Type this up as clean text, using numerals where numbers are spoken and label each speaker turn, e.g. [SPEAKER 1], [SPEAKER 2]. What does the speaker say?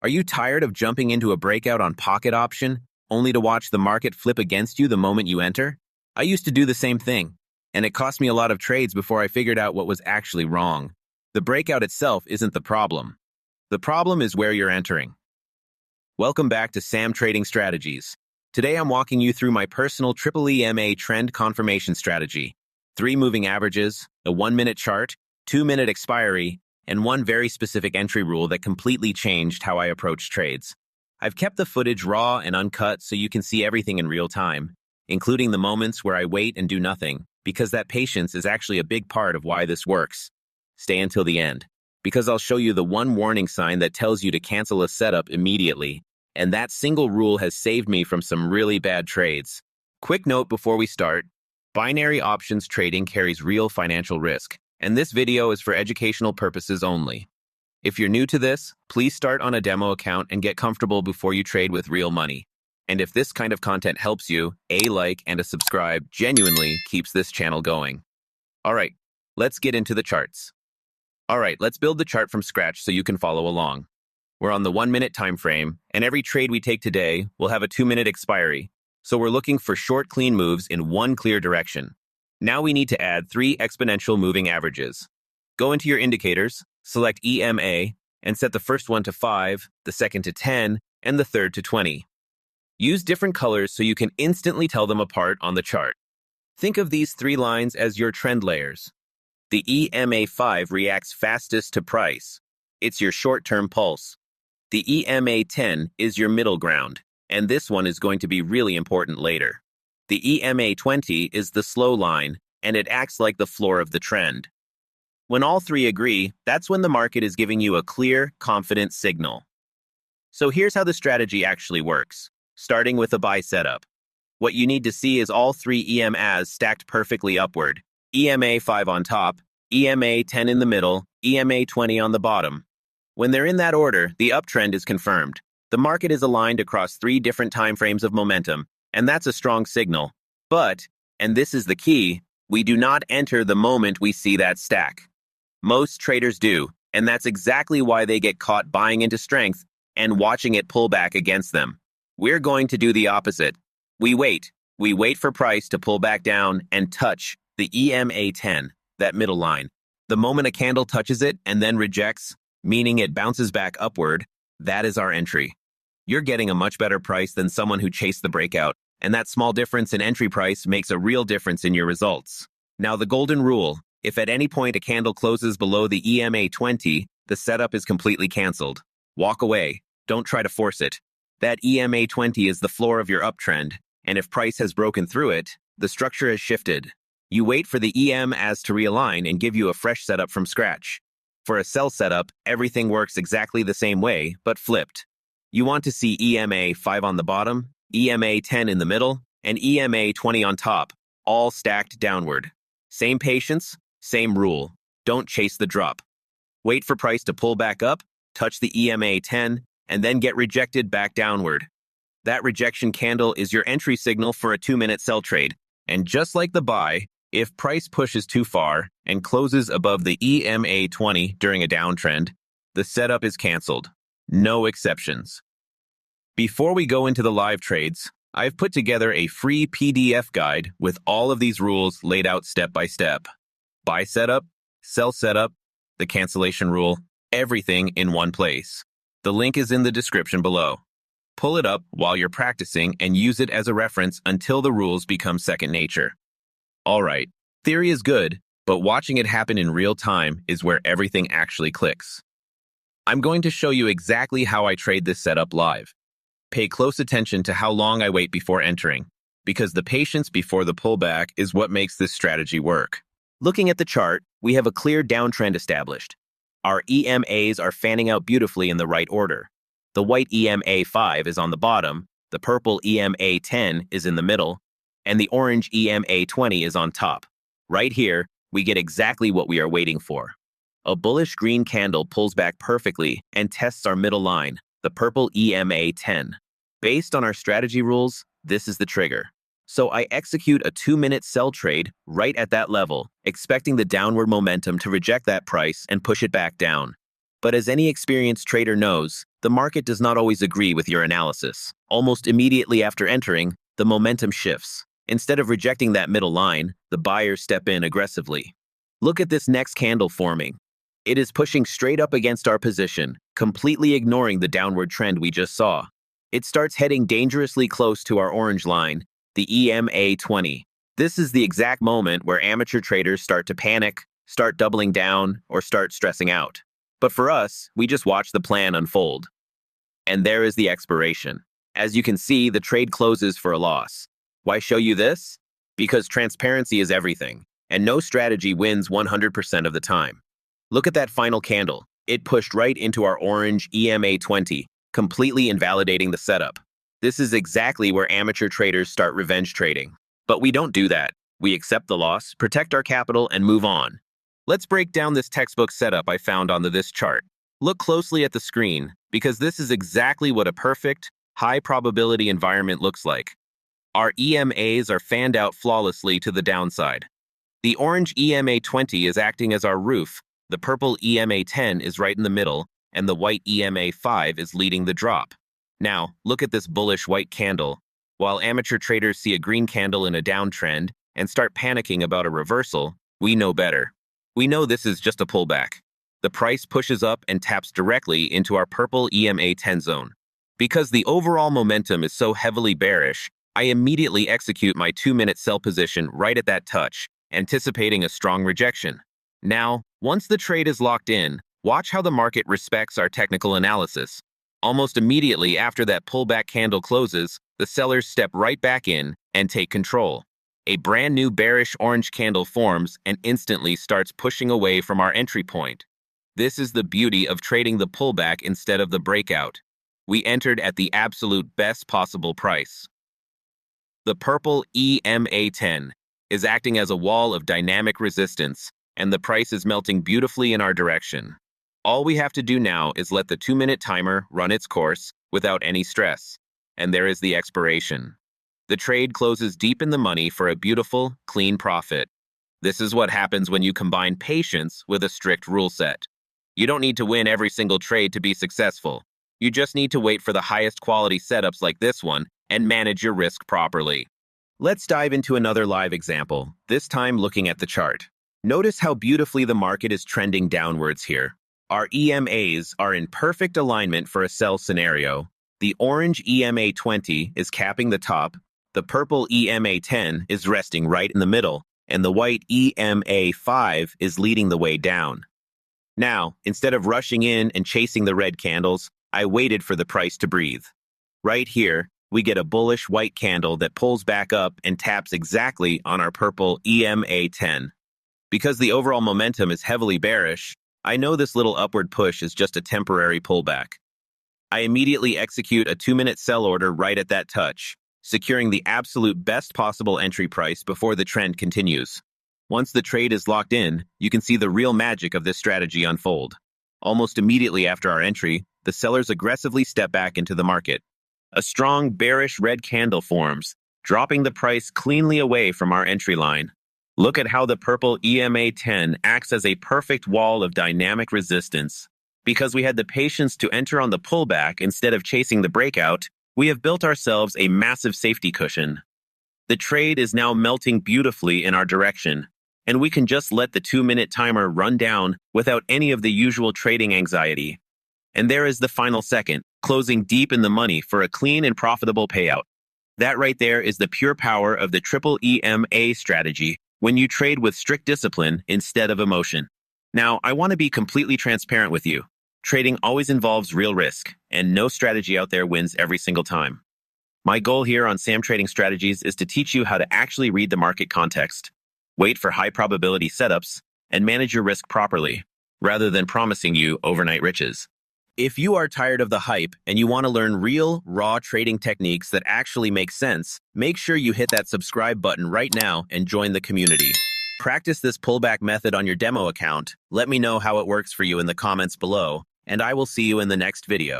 [SPEAKER 1] Are you tired of jumping into a breakout on pocket option, only to watch the market flip against you the moment you enter? I used to do the same thing, and it cost me a lot of trades before I figured out what was actually wrong. The breakout itself isn't the problem. The problem is where you're entering. Welcome back to Sam Trading Strategies. Today I'm walking you through my personal Triple EMA trend confirmation strategy. 3 moving averages, a 1-minute chart, 2-minute expiry, and one very specific entry rule that completely changed how I approach trades. I've kept the footage raw and uncut so you can see everything in real time, including the moments where I wait and do nothing, because that patience is actually a big part of why this works. Stay until the end, because I'll show you the one warning sign that tells you to cancel a setup immediately, and that single rule has saved me from some really bad trades. Quick note before we start, binary options trading carries real financial risk, and this video is for educational purposes only. If you're new to this, please start on a demo account and get comfortable before you trade with real money. And if this kind of content helps you, a like and a subscribe genuinely keeps this channel going. Alright, let's get into the charts. Alright, let's build the chart from scratch so you can follow along. We're on the 1-minute time frame, and every trade we take today will have a 2-minute expiry, so we're looking for short, clean moves in one clear direction. Now we need to add 3 exponential moving averages. Go into your indicators, select EMA, and set the first one to 5, the second to 10, and the third to 20. Use different colors so you can instantly tell them apart on the chart. Think of these 3 lines as your trend layers. The EMA 5 reacts fastest to price. It's your short-term pulse. The EMA 10 is your middle ground, and this one is going to be really important later. The EMA 20 is the slow line, and it acts like the floor of the trend. When all 3 agree, that's when the market is giving you a clear, confident signal. So here's how the strategy actually works, starting with a buy setup. What you need to see is all 3 EMAs stacked perfectly upward, EMA 5 on top, EMA 10 in the middle, EMA 20 on the bottom. When they're in that order, the uptrend is confirmed. The market is aligned across 3 different time frames of momentum, and that's a strong signal. But, and this is the key, we do not enter the moment we see that stack. Most traders do, and that's exactly why they get caught buying into strength and watching it pull back against them. We're going to do the opposite. We wait. We wait for price to pull back down and touch the EMA 10, that middle line. The moment a candle touches it and then rejects, meaning it bounces back upward, that is our entry. You're getting a much better price than someone who chased the breakout, and that small difference in entry price makes a real difference in your results. Now the golden rule, if at any point a candle closes below the EMA 20, the setup is completely canceled. Walk away. Don't try to force it. That EMA 20 is the floor of your uptrend, and if price has broken through it, the structure has shifted. You wait for the EMAs to realign and give you a fresh setup from scratch. For a sell setup, everything works exactly the same way, but flipped. You want to see EMA 5 on the bottom, EMA 10 in the middle, and EMA 20 on top, all stacked downward. Same patience, same rule. Don't chase the drop. Wait for price to pull back up, touch the EMA 10, and then get rejected back downward. That rejection candle is your entry signal for a 2-minute sell trade. And just like the buy, if price pushes too far and closes above the EMA 20 during a downtrend, the setup is canceled. No exceptions. Before we go into the live trades, I've put together a free PDF guide with all of these rules laid out step by step. Buy setup, sell setup, the cancellation rule, everything in one place. The link is in the description below. Pull it up while you're practicing and use it as a reference until the rules become second nature. Alright, theory is good, but watching it happen in real time is where everything actually clicks. I'm going to show you exactly how I trade this setup live. Pay close attention to how long I wait before entering, because the patience before the pullback is what makes this strategy work. Looking at the chart, we have a clear downtrend established. Our EMAs are fanning out beautifully in the right order. The white EMA 5 is on the bottom, the purple EMA 10 is in the middle, and the orange EMA 20 is on top. Right here, we get exactly what we are waiting for. A bullish green candle pulls back perfectly and tests our middle line, the purple EMA 10. Based on our strategy rules, this is the trigger. So I execute a 2-minute sell trade right at that level, expecting the downward momentum to reject that price and push it back down. But as any experienced trader knows, the market does not always agree with your analysis. Almost immediately after entering, the momentum shifts. Instead of rejecting that middle line, the buyers step in aggressively. Look at this next candle forming. It is pushing straight up against our position, completely ignoring the downward trend we just saw. It starts heading dangerously close to our orange line, the EMA 20. This is the exact moment where amateur traders start to panic, start doubling down, or start stressing out. But for us, we just watch the plan unfold. And there is the expiration. As you can see, the trade closes for a loss. Why show you this? Because transparency is everything, and no strategy wins 100% of the time. Look at that final candle. It pushed right into our orange EMA 20, completely invalidating the setup. This is exactly where amateur traders start revenge trading. But we don't do that. We accept the loss, protect our capital, and move on. Let's break down this textbook setup I found on this chart. Look closely at the screen, because this is exactly what a perfect, high-probability environment looks like. Our EMAs are fanned out flawlessly to the downside. The orange EMA 20 is acting as our roof, the purple EMA 10 is right in the middle, and the white EMA 5 is leading the drop. Now, look at this bullish white candle. While amateur traders see a green candle in a downtrend and start panicking about a reversal, we know better. We know this is just a pullback. The price pushes up and taps directly into our purple EMA 10 zone. Because the overall momentum is so heavily bearish, I immediately execute my 2-minute sell position right at that touch, anticipating a strong rejection. Now, once the trade is locked in, watch how the market respects our technical analysis. Almost immediately after that pullback candle closes, the sellers step right back in and take control. A brand new bearish orange candle forms and instantly starts pushing away from our entry point. This is the beauty of trading the pullback instead of the breakout. We entered at the absolute best possible price. The purple EMA 10 is acting as a wall of dynamic resistance, and the price is melting beautifully in our direction. All we have to do now is let the 2-minute timer run its course without any stress. And there is the expiration. The trade closes deep in the money for a beautiful, clean profit. This is what happens when you combine patience with a strict rule set. You don't need to win every single trade to be successful. You just need to wait for the highest quality setups like this one and manage your risk properly. Let's dive into another live example, this time looking at the chart. Notice how beautifully the market is trending downwards here. Our EMAs are in perfect alignment for a sell scenario. The orange EMA 20 is capping the top, the purple EMA 10 is resting right in the middle, and the white EMA 5 is leading the way down. Now, instead of rushing in and chasing the red candles, I waited for the price to breathe. Right here, we get a bullish white candle that pulls back up and taps exactly on our purple EMA 10. Because the overall momentum is heavily bearish, I know this little upward push is just a temporary pullback. I immediately execute a 2-minute sell order right at that touch, securing the absolute best possible entry price before the trend continues. Once the trade is locked in, you can see the real magic of this strategy unfold. Almost immediately after our entry, the sellers aggressively step back into the market. A strong bearish red candle forms, dropping the price cleanly away from our entry line. Look at how the purple EMA 10 acts as a perfect wall of dynamic resistance. Because we had the patience to enter on the pullback instead of chasing the breakout, we have built ourselves a massive safety cushion. The trade is now melting beautifully in our direction, and we can just let the 2-minute timer run down without any of the usual trading anxiety. And there is the final second, closing deep in the money for a clean and profitable payout. That right there is the pure power of the Triple EMA strategy when you trade with strict discipline instead of emotion. Now, I want to be completely transparent with you. Trading always involves real risk, and no strategy out there wins every single time. My goal here on Sam Trading Strategies is to teach you how to actually read the market context, wait for high probability setups, and manage your risk properly, rather than promising you overnight riches. If you are tired of the hype and you want to learn real, raw trading techniques that actually make sense, make sure you hit that subscribe button right now and join the community. Practice this pullback method on your demo account. Let me know how it works for you in the comments below, and I will see you in the next video.